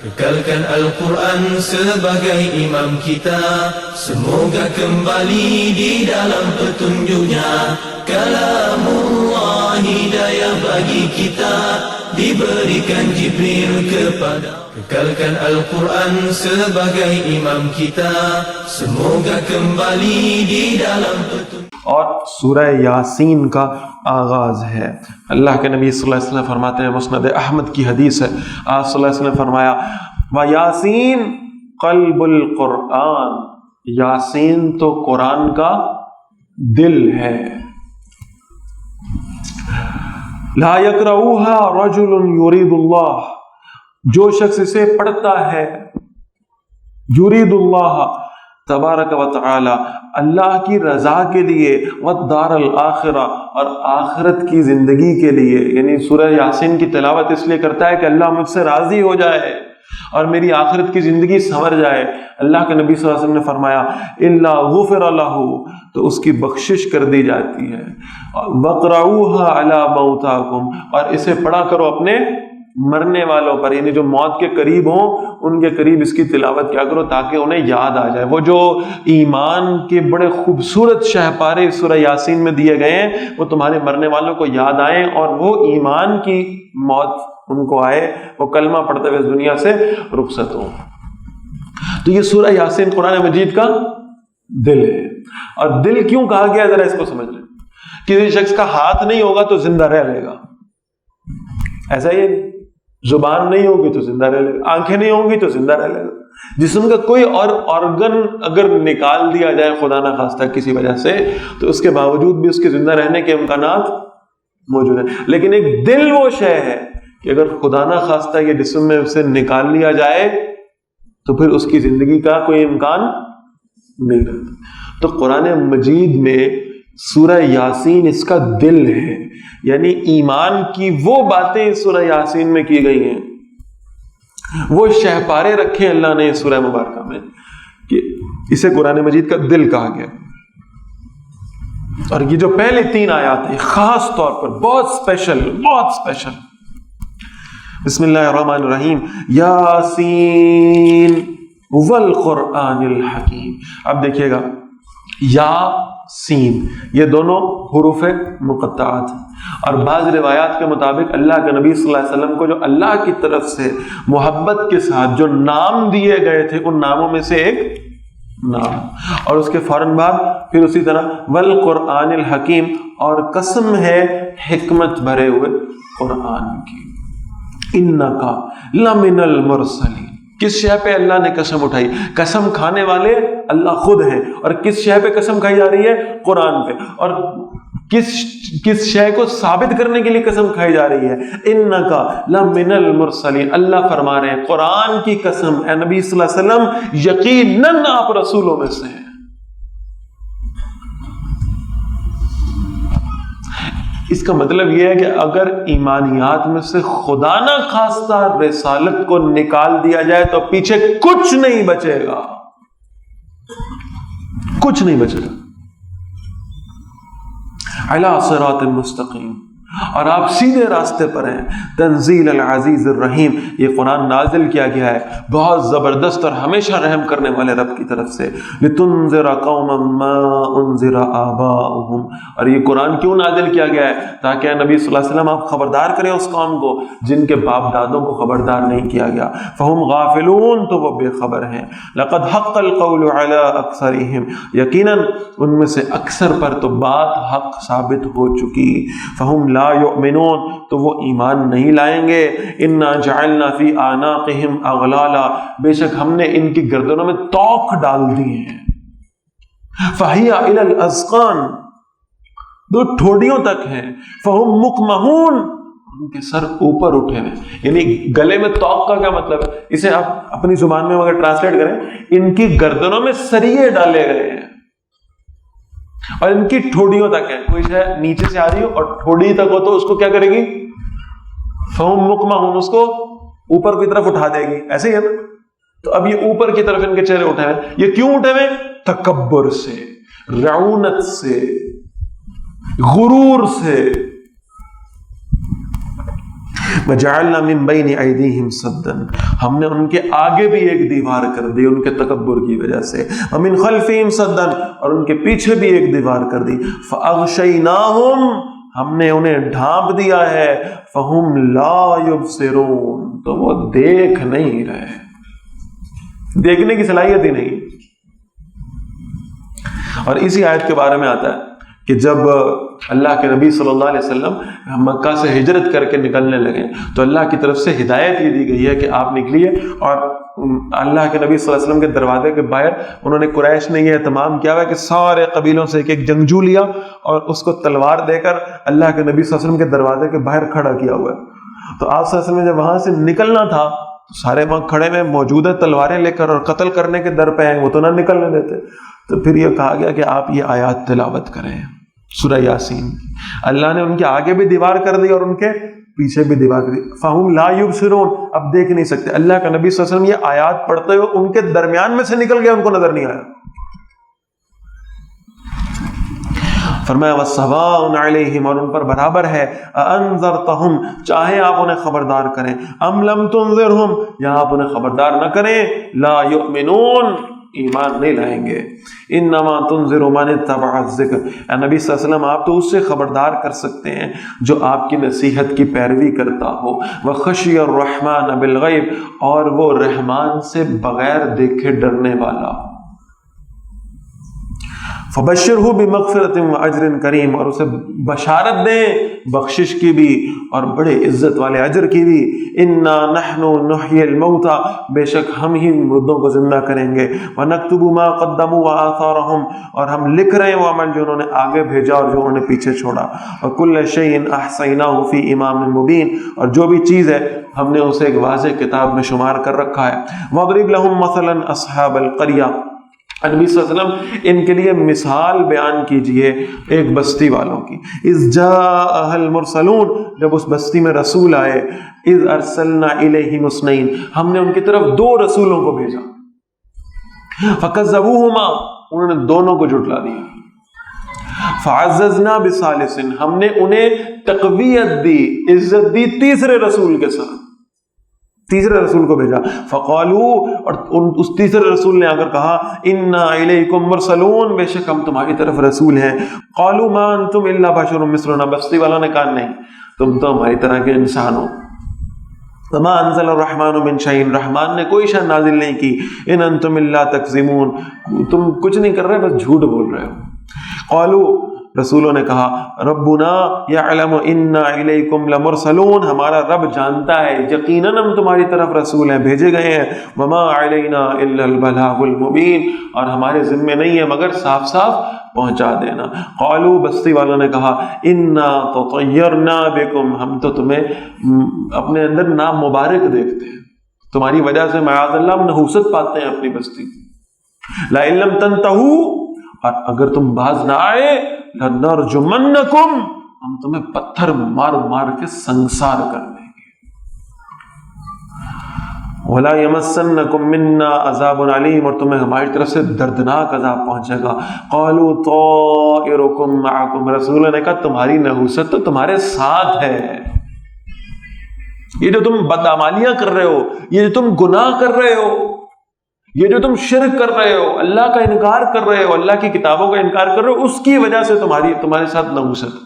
Kekalkan Al-Quran sebagai imam kita, semoga kembali di dalam petunjuknya. Kalamullah hidayah bagi kita, diberikan Jibril kepada. Kekalkan Al-Quran sebagai imam kita, semoga kembali di dalam petunjuk. اور سورہ یاسین کا آغاز ہے. اللہ کے نبی صلی اللہ علیہ وسلم فرماتے ہیں، مسند احمد کی حدیث ہے، آپ صلی اللہ علیہ وسلم فرمایا وَيَاسِين قلب القرآن، یاسین تو قرآن کا دل ہے. لا يقرؤها رجل يريد اللہ، جو شخص اسے پڑھتا ہے، یرید اللہ تبارک و تعالی، اللہ کی رضا کے لیے، والدار الآخرہ، اور آخرت کی زندگی کے لیے، یعنی سورہ یاسین کی تلاوت اس لیے کرتا ہے کہ اللہ مجھ سے راضی ہو جائے اور میری آخرت کی زندگی سنور جائے. اللہ کے نبی صلی اللہ علیہ وسلم نے فرمایا الا غفر لہ، تو اس کی بخشش کر دی جاتی ہے. وقرؤوها علی موتاکم، اور اسے پڑھا کرو اپنے مرنے والوں پر، یعنی جو موت کے قریب ہوں ان کے قریب اس کی تلاوت کیا کرو تاکہ انہیں یاد آ جائے. وہ جو ایمان کے بڑے خوبصورت شہپارے سورہ یاسین میں دیے گئے ہیں، وہ تمہارے مرنے والوں کو یاد آئیں اور وہ ایمان کی موت ان کو آئے، وہ کلمہ پڑھتے ہوئے اس دنیا سے رخصت ہوں. تو یہ سورہ یاسین قرآن مجید کا دل ہے. اور دل کیوں کہا گیا ذرا اس کو سمجھ لیں. کسی شخص کا ہاتھ نہیں ہوگا تو زندہ رہ لے گا، ایسا ہی ہے. زبان نہیں ہوگی تو زندہ رہ لے گا، آنکھیں نہیں ہوں گی تو زندہ رہ لے گا. جسم کا کوئی اور آرگن اگر نکال دیا جائے خدا نہ خواستہ کسی وجہ سے، تو اس کے باوجود بھی اس کے زندہ رہنے کے امکانات موجود ہیں. لیکن ایک دل وہ شے ہے کہ اگر خدا نہ خواستہ یہ جسم میں سے نکال لیا جائے تو پھر اس کی زندگی کا کوئی امکان نہیں رہتا. تو قرآن مجید میں سورہ یاسین اس کا دل ہے، یعنی ایمان کی وہ باتیں اس سورہ یاسین میں کی گئی ہیں، وہ شہپارے رکھے اللہ نے اس سورہ مبارکہ میں کہ اسے قرآن مجید کا دل کہا گیا. اور یہ جو پہلے 3 آیات ہیں خاص طور پر بہت اسپیشل. بسم اللہ الرحمن الرحیم، یاسین والقرآن الحکیم. اب دیکھیے گا، یا سین، یہ دونوں حروف مقطعات ہیں، اور بعض روایات کے مطابق اللہ کے نبی صلی اللہ علیہ وسلم کو جو اللہ کی طرف سے محبت کے ساتھ جو نام دیے گئے تھے ان ناموں میں سے ایک نام، اور اس کے فوراً بعد پھر اسی طرح والقرآن الحکیم، اور قسم ہے حکمت بھرے ہوئے قرآن کی. انکا لمن المرسلین، کس شے پہ اللہ نے قسم اٹھائی؟ قسم کھانے والے اللہ خود ہیں. اور کس شے پہ قسم کھائی جا رہی ہے؟ قرآن پہ. اور کس شے کو ثابت کرنے کے لیے قسم کھائی جا رہی ہے؟ انکا لمن المرسلین. اللہ فرما رہے ہیں قرآن کی قسم، اے نبی صلی اللہ علیہ وسلم یقیناً آپ رسولوں میں سے ہیں. اس کا مطلب یہ ہے کہ اگر ایمانیات میں سے خدا نہ خواستہ رسالت کو نکال دیا جائے تو پیچھے کچھ نہیں بچے گا، کچھ نہیں بچے گا. علی صراط مستقیم، اور آپ سیدھے راستے پر ہیں. تنزیل العزیز الرحیم، یہ قرآن نازل کیا گیا ہے بہت زبردست اور ہمیشہ رحم کرنے والے رب کی طرف سے. لتنذر قوما ما انذر آباؤہم، اور یہ قرآن کیوں نازل کیا گیا ہے؟ تاکہ نبی صلی اللہ علیہ وسلم آپ خبردار کریں اس قوم کو جن کے باپ دادوں کو خبردار نہیں کیا گیا. فہم غافلون، تو وہ بے خبر ہیں. لقد حق القول علی اکثرہم، یقیناً ان میں سے اکثر پر تو بات حق ثابت ہو چکی. فہم لا یؤمنون، تو وہ ایمان نہیں لائیں گے. انا جعلنا فی اعناقہم اغلالا، بے شک ہم نے ان کی گردنوں میں توق ڈال دیے ہیں. فہی الی الاذقان، دو ٹھوڑیوں تک ہیں. فہم مقمحون، ان کے سر اوپر اٹھے ہوئے. یعنی گلے میں توق کا کیا مطلب ہے؟ اسے آپ اپنی زبان میں اگر ٹرانسلیٹ کریں، ان کی گردنوں میں سریے ڈالے گئے ہیں اور ان کی ٹھوڑیوں تک ہے. کوئی شے نیچے سے آ رہی ہو اور ٹھوڑی تک ہو تو اس کو کیا کرے گی؟ فہم مقمحون، اس کو اوپر کی طرف اٹھا دے گی. ایسے ہی ہے نا. تو اب یہ اوپر کی طرف ان کے چہرے اٹھے ہوئے. یہ کیوں اٹھے ہوئے؟ تکبر سے، رعونت سے، غرور سے. وَجَعَلْنَا مِن بَيْنِ أَيْدِيهِمْ سَدًّا، ہم نے ان کے آگے بھی ایک دیوار کر دی ان کے تکبر کی وجہ سے، وَمِن خَلْفِهِمْ سَدًّا، اور ان کے پیچھے بھی ایک دیوار کر دی، فَأَغْشَيْنَاهُمْ، ہم نے انہیں ڈھانپ دیا ہے، فَهُمْ لَا يُبْصِرُونَ، تو وہ دیکھ نہیں رہے، دیکھنے کی صلاحیت ہی نہیں۔ اور اسی آیت کے بارے میں آتا ہے کہ جب اللہ کے نبی صلی اللہ علیہ وسلم مکہ سے ہجرت کر کے نکلنے لگے تو اللہ کی طرف سے ہدایت یہ دی گئی ہے کہ آپ نکلیے، اور اللہ کے نبی صلی اللہ علیہ وسلم کے دروازے کے باہر انہوں نے قریش نے یہ اہتمام کیا ہوا کہ سارے قبیلوں سے ایک ایک جنگجو لیا اور اس کو تلوار دے کر اللہ کے نبی صلی اللہ علیہ وسلم کے دروازے کے باہر کھڑا کیا ہوا ہے۔ تو آپ صلی اللہ علیہ وسلم جب وہاں سے نکلنا تھا تو سارے وہاں کھڑے میں موجود ہے تلواریں لے کر اور قتل کرنے کے در پہ ہیں، وہ تو نہ نکلنے دیتے، تو پھر یہ کہا گیا کہ آپ یہ آیات تلاوت کریں سورہ یاسین۔ اللہ نے ان کے آگے بھی دیوار کر دی اور ان کے پیچھے بھی دیوار کر دی، فَهُمْ لَا يُبْصِرُونَ، اب دیکھ نہیں سکتے۔ اللہ کا نبی صلی اللہ علیہ وسلم یہ آیات پڑھتے ہوئے ان کے درمیان میں سے نکل گیا، ان کو نظر نہیں آیا۔ فرمایا وَالسَّوَاءٌ عَلَيْهِمْ، اور ان پر برابر ہے، أَأَنذَرْتَهُمْ، چاہے آپ انہیں خبردار کریں، أَمْ لَمْ تُنذِرْهُمْ، یا آپ انہیں خبردار نہ کریں، لَا يُؤْمِنُونَ، ایمان نہیں لائیں گے۔ انما تنذر من اتبع الذکر، اے نبی صلی اللہ علیہ وسلم آپ تو اس سے خبردار کر سکتے ہیں جو آپ کی نصیحت کی پیروی کرتا ہو، وخشی الرحمن بالغیب، اور وہ رحمان سے بغیر دیکھے ڈرنے والا ہو۔ فبشرہ بمغفرۃ واجر کریم، اور اسے بشارت دیں بخشش کی بھی اور بڑے عزت والے اجر کی بھی۔ انا نحن نحیی الموتى، بے شک ہم ہی مردوں کو زندہ کریں گے، ونکتب ما قدموا وآثارهم، اور ہم لکھ رہے ہیں وہ عمل جو انہوں نے آگے بھیجا اور جو انہوں نے پیچھے چھوڑا، وکل شیء احصیناہ فی امام مبین، اور جو بھی چیز ہے ہم نے اسے ایک واضح کتاب میں شمار کر رکھا ہے۔ واضرب لهم مثلا اصحاب القریہ، نبی صلی اللہ علیہ وسلم ان کے لیے مثال بیان کیجئے ایک بستی والوں کی۔ اذ جاءها المرسلون، جب اس بستی میں رسول آئے، اذ ارسلنا الیہم اثنین، ہم نے ان کی طرف دو رسولوں کو بھیجا، فکذبوہما، انہوں نے دونوں کو جھٹلا دیا، فعززنا بثالث، ہم نے انہیں تقویت دی، عزت دی تیسرے رسول کے ساتھ، تیسرے رسول کو بھیجا۔ فقالو، اور اس تیسرے رسول نے اگر کہا، انا الیکم مرسلون، بے شک ہم تمہاری طرف رسول ہیں۔ قالوا ما انتم الا بشر مثلنا، بستی والوں نے کہا نہیں تم تو ہماری طرح کے انسان ہو۔ وما انزل الرحمن من شیء، رحمان نے کوئی شے نازل نہیں کی، ان انتم الا تکذبون، تم کچھ نہیں کر رہے بس جھوٹ بول رہے ہو۔ قالوا، رسولوں نے کہا، ربنا یعلم انا الیکم لمرسلون، ہمارا رب جانتا ہے یقیناً ہم تمہاری طرف رسول ہیں، بھیجے گئے ہیں، وما علینا الا البلاغ المبین، اور ہمارے ذمے نہیں ہے مگر صاف صاف پہنچا دینا۔ قالوا، بستی والوں نے کہا، انا تطیرنا بکم، ہم تو تمہیں اپنے اندر نامبارک دیکھتے ہیں، تمہاری وجہ سے معاذ اللہ ہم نحوست پاتے ہیں اپنی بستی۔ لئن لم تنتہوا، اور اگر تم باز نہ آئے، لنرجمنکم، ہم تمہیں پتھر مار مار کے سنسار کر دیں گے۔ ولا یمسنکم منا عذاب علیم، اور تمہیں ہماری طرف سے دردناک عذاب پہنچے گا۔ قالوا طائرکم معکم، رسول نے کہا تمہاری نحوست تو تمہارے ساتھ ہے، یہ جو تم بدعمالیاں کر رہے ہو، یہ جو تم گناہ کر رہے ہو، یہ جو تم شرک کر رہے ہو، اللہ کا انکار کر رہے ہو، اللہ کی کتابوں کا انکار کر رہے ہو، اس کی وجہ سے تمہارے ساتھ نحوست۔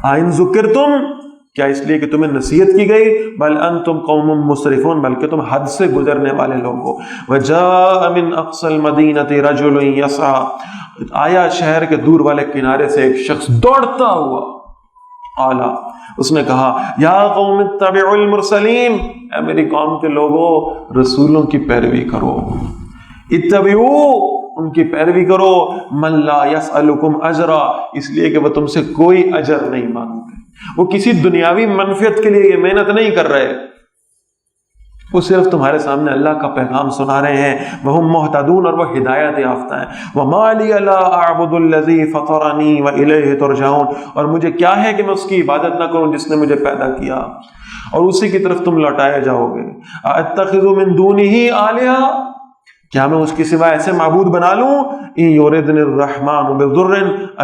آئن ذکرتم، کیا اس لیے کہ تمہیں نصیحت کی گئی، بل انتم قوم مسرفون، بلکہ تم حد سے گزرنے والے لوگ ہو۔ وجاء من اقصى المدینة رجل یسعى، آیا شہر کے دور والے کنارے سے ایک شخص دوڑتا ہوا، قال، اس نے کہا، یا قوم اتبعوا المرسلین، اے میری قوم کے لوگوں رسولوں کی پیروی کرو، اتبعوا، ان کی پیروی کرو، من لا یسألکم اجرا، اس لیے کہ وہ تم سے کوئی اجر نہیں مانگتے، وہ کسی دنیاوی منفعت کے لیے یہ محنت نہیں کر رہے، وہ صرف تمہارے سامنے اللہ کا پیغام سنا رہے ہیں، وہم مہتدون، اور وہ ہدایت یافتہ ہیں۔ وما لی لا اعبد الذی فطرنی والیہ ترجعون، اور مجھے کیا ہے کہ میں اس کی عبادت نہ کروں جس نے مجھے پیدا کیا اور اسی کی طرف تم لوٹائے جاؤ گے۔ اتخذ من دونہ آلہہ، کیا میں اس کے سوا ایسے معبود بنا لوں، ان یردنی الرحمن بضر،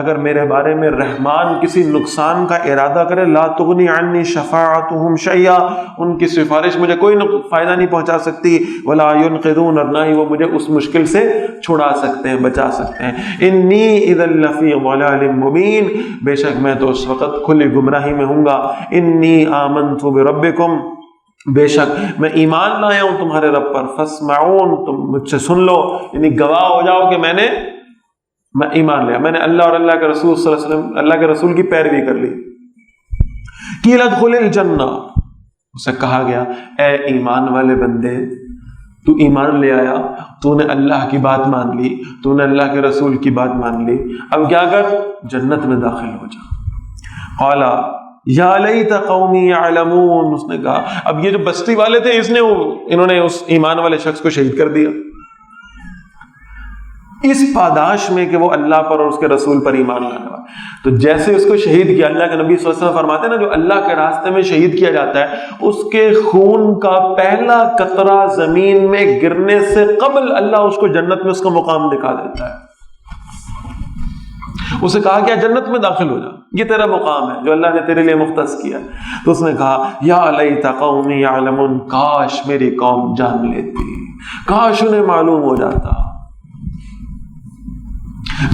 اگر میرے بارے میں رحمان کسی نقصان کا ارادہ کرے، لا تغنی عنی شفاعتهم شیئا، ان کی سفارش مجھے کوئی فائدہ نہیں پہنچا سکتی، ولا ينقذون، اور نہ ہی وہ مجھے اس مشکل سے چھڑا سکتے ہیں، بچا سکتے ہیں، انی اذا لفی ضلال مبین، بے شک میں تو اس وقت کھلی گمراہی میں ہوں گا، انی آمنت بربکم، بے شک میں ایمان لایا ہوں تمہارے رب پر، فاسمعون، تم مجھ سے سن لو، یعنی گواہ ہو جاؤ کہ میں ایمان لیا، میں نے اللہ اور اللہ کے رسول صلی اللہ علیہ وسلم، اللہ کے رسول کی پیروی کر لی۔ قیل ادخل الجنہ، اسے کہا گیا اے ایمان والے بندے، تو ایمان لے آیا، تو نے اللہ کی بات مان لی، تو نے اللہ کے رسول کی بات مان لی، اب کیا کر، جنت میں داخل ہو جا۔ قال یا لیت قومی یعلمون، اس نے کہا اب یہ جو بستی والے تھے انہوں نے اس ایمان والے شخص کو شہید کر دیا، اس پاداش میں کہ وہ اللہ پر اور اس کے رسول پر ایمان لانے والا۔ تو جیسے اس کو شہید کیا، اللہ کے نبی صلی اللہ علیہ وسلم فرماتے ہیں نا، جو اللہ کے راستے میں شہید کیا جاتا ہے، اس کے خون کا پہلا قطرہ زمین میں گرنے سے قبل اللہ اس کو جنت میں اس کا مقام دکھا دیتا ہے۔ اسے کہا کہ جنت میں داخل ہو جا، یہ تیرا مقام ہے جو اللہ نے تیرے لیے مختص کیا۔ تو اس نے کہا یا لیت قومی یعلمون، کاش میری قوم جان لیتی، کاش انہیں معلوم ہو جاتا۔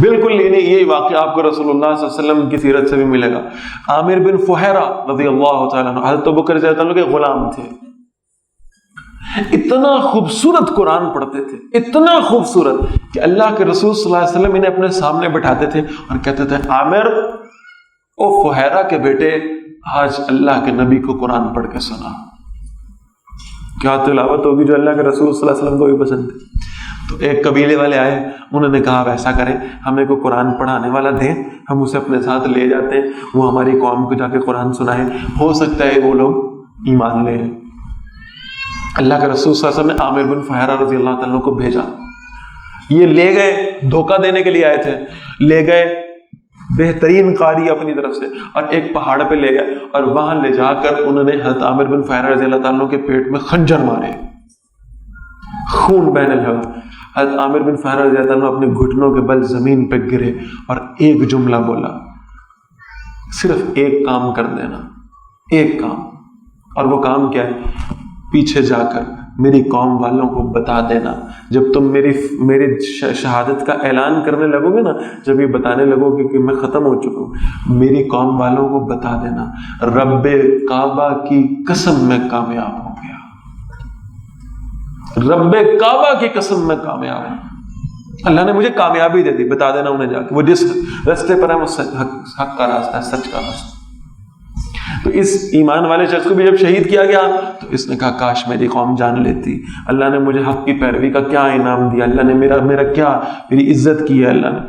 بالکل یہی واقعہ آپ کو رسول اللہ صلی اللہ علیہ وسلم کی سیرت سے بھی ملے گا۔ عامر بن فہیرہ رضی اللہ تعالیٰ عنہ حضرت ابوبکر رضی اللہ عنہ کے غلام تھے، اتنا خوبصورت قرآن پڑھتے تھے، اتنا خوبصورت کہ اللہ کے رسول صلی اللہ علیہ وسلم انہیں اپنے سامنے بٹھاتے تھے اور کہتے تھے عامر، او فہیرہ کے بیٹے، آج اللہ کے نبی کو قرآن پڑھ کے سنا۔ کیا تلاوت ہوگی جو اللہ کے رسول صلی اللہ علیہ وسلم کو بھی پسند ہے۔ تو ایک قبیلے والے آئے، انہوں نے کہا اب ایسا کریں، ہمیں کو قرآن پڑھانے والا دیں، ہم اسے اپنے ساتھ لے جاتے ہیں، وہ ہماری قوم کو جا کے قرآن سنائے، ہو سکتا ہے وہ لوگ ایمان لیں۔ اللہ کے رسول صلی اللہ علیہ وسلم نے عامر بن فہیرہ رضی اللہ تعالیٰ کو بھیجا، یہ لے گئے، دھوکہ دینے کے لیے آئے تھے، لے گئے بہترین قاری اپنی طرف سے اور ایک پہاڑ پہ لے گئے، اور وہاں لے جا کر انہوں نے حضرت عامر بن فہیرہ رضی اللہ تعالیٰ کے پیٹ میں خنجر مارے، خون بہنے لگا۔ حضرت عامر بن فہیرہ رضی اللہ عنہ اپنے گھٹنوں کے بل زمین پہ گرے اور ایک جملہ بولا، صرف ایک کام کر دینا، ایک کام، اور وہ کام کیا ہے، پیچھے جا کر میری قوم والوں کو بتا دینا، جب تم میری شہادت کا اعلان کرنے لگو گے نا، جب یہ بتانے لگو گے کہ میں ختم ہو چکا ہوں، میری قوم والوں کو بتا دینا رب کعبہ کی قسم میں کامیاب ہو گیا، رب کعبہ کی قسم میں کامیاب ہوں، اللہ نے مجھے کامیابی دے دی، بتا دینا انہیں جا کے، وہ جس راستے پر ہے وہ حق کا راستہ ہے، سچ کا راستہ۔ تو اس ایمان والے شخص کو بھی جب شہید کیا گیا تو اس نے کہا کاش میری قوم جان لیتی، اللہ نے مجھے حق کی پیروی کا کیا انعام دیا، اللہ نے میری عزت کی ہے، اللہ نے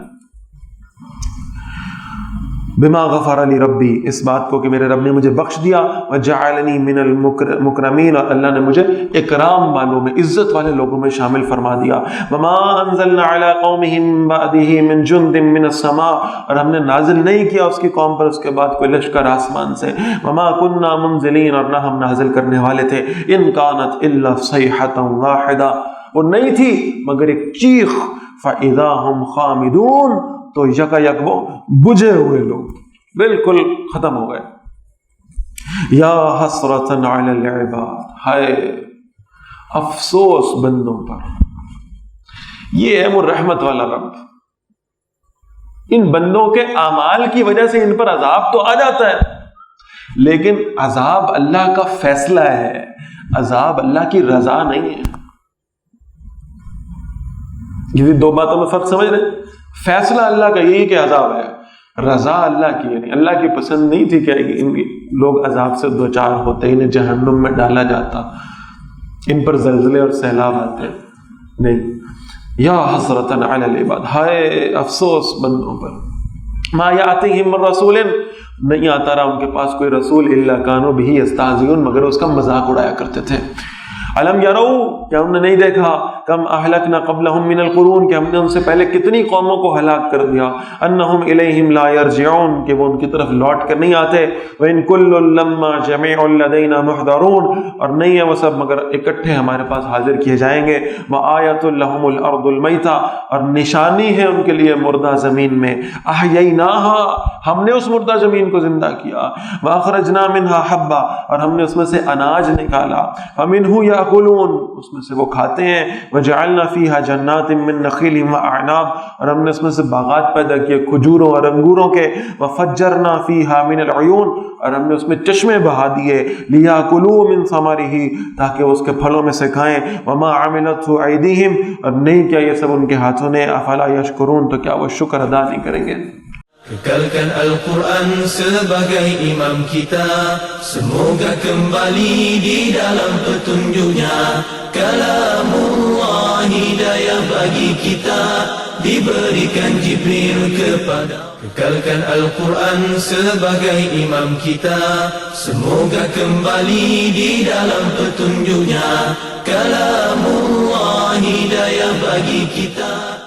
بما غفر لی ربی، اس بات کو کہ میرے رب نے مجھے بخش دیا، وجعلنی من المکرمین، اور اللہ نے مجھے اکرام والوں میں، عزت والے لوگوں میں شامل فرما دیا۔ وما انزلنا علی قومہ من بعدہ من جند من السماء، اور ہم نے نازل نہیں کیا اس کی قوم پر اس کے بعد کوئی لشکر آسمان سے، وما کننا منزلین، اور نہ ہم نازل کرنے والے تھے، ان کانت الا صیحۃ واحدہ، وہ نہیں تھی مگر ایک چیخ، فاذا ہم خامدون، تو یکا یک وہ بجھے ہوئے لوگ بالکل ختم ہو گئے۔ یا حسرتن علی العباد، ہائے افسوس بندوں پر، یہ ہے وہ رحمت والا رب، ان بندوں کے اعمال کی وجہ سے ان پر عذاب تو آ جاتا ہے، لیکن عذاب اللہ کا فیصلہ ہے، عذاب اللہ کی رضا نہیں ہے۔ یہ دو باتوں میں فرق سمجھ رہے ہیں؟ فیصلہ اللہ کا یہی کہ عذاب ہے، رضا اللہ کی نہیں، اللہ کی پسند نہیں تھی کہ ان لوگ عذاب سے دوچار ہوتے، انہیں جہنم میں ڈالا جاتا، ان پر زلزلے اور سیلاب آتے، نہیں۔ یا حسرتن علی العباد، ہائے افسوس بندوں پر، ما یاتیہم من رسول، نہیں آتا رہا ان کے پاس کوئی رسول، الا کانوا بہ یستہزئون، مگر اس کا مذاق اڑایا کرتے تھے۔ علم یرو، کیا ہم نے نہیں دیکھا، کم اہلکنا قبلہم من القرون، کہ ہم نے ان سے پہلے کتنی قوموں کو ہلاک کر دیا، انہم الیہم لا یرجعون، کہ وہ ان کی طرف لوٹ کر نہیں آتے، وَإِن كُلٌّ لَمَّا جَمِيعٌ لَدَيْنَا مُحْضَرُونَ، اور نہیں ہے وہ سب مگر اکٹھے ہمارے پاس حاضر کیے جائیں گے، وَآیَةٌ لَهُمُ الْأَرْضُ الْمَيْتَةُ، اور نشانی ہے ان کے لیے مردہ زمین میں، أَحْيَيْنَاهَا، ہم نے اس مردہ زمین کو زندہ کیا، وَأَخْرَجْنَا مِنْهَا حَبًّا، اور ہم نے اس میں سے اناج نکالا، فَمِنْهُ يَأْكُلُونَ، اس میں سے وہ کھاتے ہیں، وَجَعَلْنَا فِيهَا جَنَّاتٍ مِّن نَخِيلٍ وَأَعْنَابٍ، اور ہم نے اس میں سے باغات پیدا کیے کھجوروں اور انگوروں کے، وَفَجَّرْنَا فِيهَا مِنَ الْعُيُونِ، اور ہم نے اس میں چشمے بہا دیے، لِيَأْكُلُوا مِن ثَمَرِهِ، تاکہ وہ اس کے پھلوں میں سے کھائیں، وَمَا عَمِلَتْهُ أَيْدِيهِمْ، اور نہیں کیا یہ سب ان کے ہاتھوں نے، أَفَلَا يَشْكُرُونَ، تو کیا وہ شکر ادا نہیں کریں گے؟ Kekalkan Al-Quran sebagai imam kita, semoga kembali di dalam petunjuknya. Kalamullah hidayah bagi kita, diberikan Jibril kepada. Kekalkan Al-Quran sebagai imam kita, semoga kembali di dalam petunjuknya. Kalamullah hidayah bagi kita.